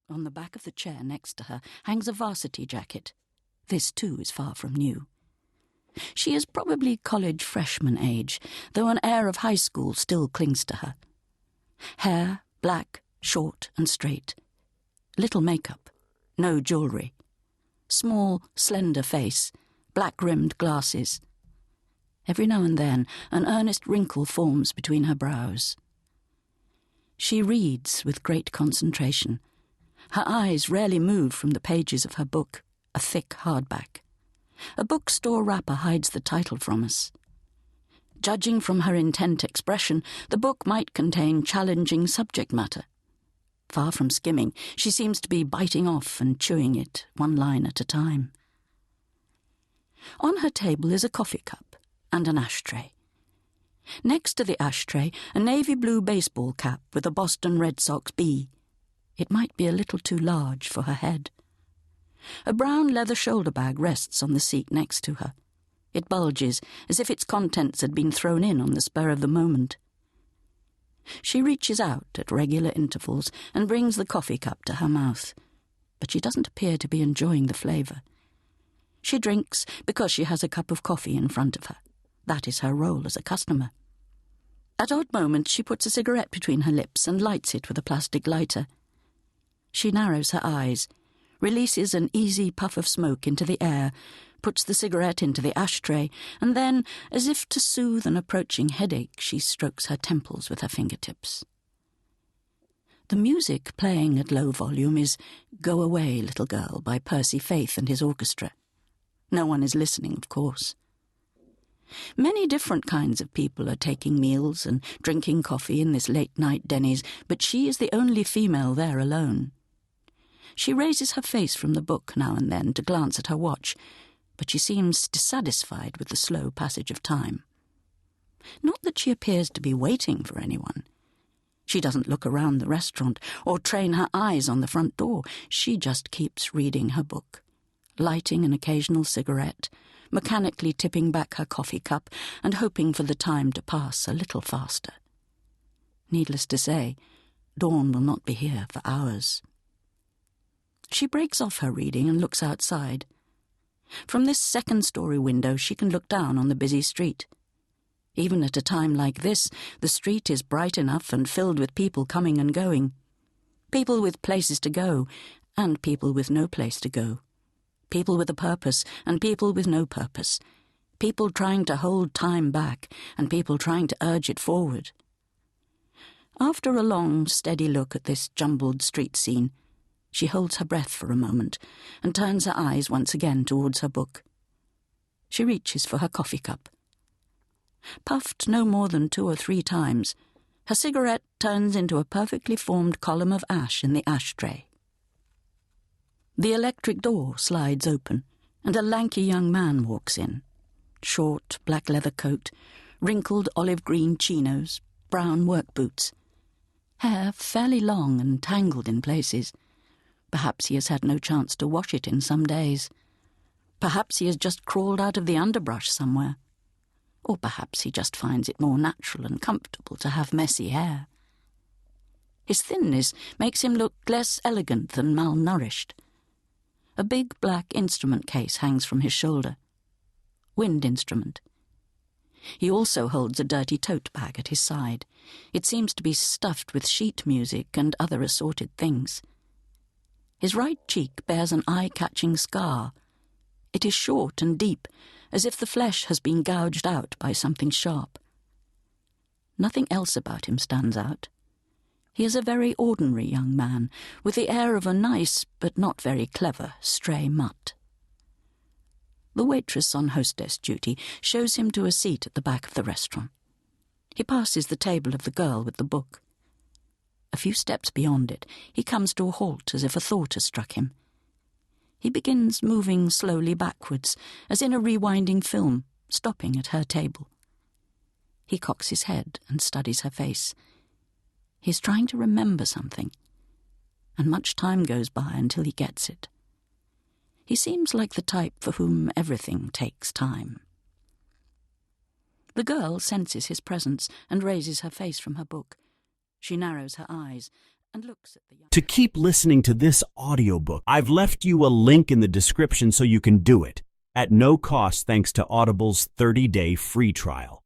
On the back of the chair next to her hangs a varsity jacket. This, too, is far from new. She is probably college freshman age, though an air of high school still clings to her. Hair, black, short and straight. Little makeup, no jewellery. Small, slender face, black-rimmed glasses. Every now and then an earnest wrinkle forms between her brows. She reads with great concentration. Her eyes rarely move from the pages of her book, a thick hardback. A bookstore wrapper hides the title from us. Judging from her intent expression, the book might contain challenging subject matter. Far from skimming, she seems to be biting off and chewing it, one line at a time. On her table is a coffee cup and an ashtray. Next to the ashtray, a navy blue baseball cap with a Boston Red Sox B. It might be a little too large for her head. A brown leather shoulder bag rests on the seat next to her. It bulges, as if its contents had been thrown in on the spur of the moment. She reaches out at regular intervals and brings the coffee cup to her mouth, but she doesn't appear to be enjoying the flavour. She drinks because she has a cup of coffee in front of her. That is her role as a customer. At odd moments she puts a cigarette between her lips and lights it with a plastic lighter. She narrows her eyes, releases an easy puff of smoke into the air, puts the cigarette into the ashtray, and then, as if to soothe an approaching headache, she strokes her temples with her fingertips. The music playing at low volume is Go Away, Little Girl by Percy Faith and his orchestra. No one is listening, of course. Many different kinds of people are taking meals and drinking coffee in this late-night Denny's, but she is the only female there alone. She raises her face from the book now and then to glance at her watch, but she seems dissatisfied with the slow passage of time. Not that she appears to be waiting for anyone. She doesn't look around the restaurant or train her eyes on the front door. She just keeps reading her book, lighting an occasional cigarette, mechanically tipping back her coffee cup and hoping for the time to pass a little faster. Needless to say, dawn will not be here for hours. She breaks off her reading and looks outside. From this second-story window she can look down on the busy street. Even at a time like this, the street is bright enough and filled with people coming and going. People with places to go, and people with no place to go. People with a purpose, and people with no purpose. People trying to hold time back, and people trying to urge it forward. After a long, steady look at this jumbled street scene, she holds her breath for a moment and turns her eyes once again towards her book. She reaches for her coffee cup. Puffed no more than 2 or 3 times, her cigarette turns into a perfectly formed column of ash in the ashtray. The electric door slides open, and a lanky young man walks in. Short, black leather coat, wrinkled olive-green chinos, brown work boots. Hair fairly long and tangled in places. Perhaps he has had no chance to wash it in some days. Perhaps he has just crawled out of the underbrush somewhere. Or perhaps he just finds it more natural and comfortable to have messy hair. His thinness makes him look less elegant than malnourished. A big black instrument case hangs from his shoulder. Wind instrument. He also holds a dirty tote bag at his side. It seems to be stuffed with sheet music and other assorted things. His right cheek bears an eye-catching scar. It is short and deep, as if the flesh has been gouged out by something sharp. Nothing else about him stands out. He is a very ordinary young man, with the air of a nice, but not very clever, stray mutt. The waitress on hostess duty shows him to a seat at the back of the restaurant. He passes the table of the girl with the book. A few steps beyond it, he comes to a halt as if a thought has struck him. He begins moving slowly backwards, as in a rewinding film, stopping at her table. He cocks his head and studies her face. He is trying to remember something, and much time goes by until he gets it. He seems like the type for whom everything takes time. The girl senses his presence and raises her face from her book. She narrows her eyes, and looks at the young... To keep listening to this audiobook, I've left you a link in the description so you can do it, at no cost thanks to Audible's 30-day free trial.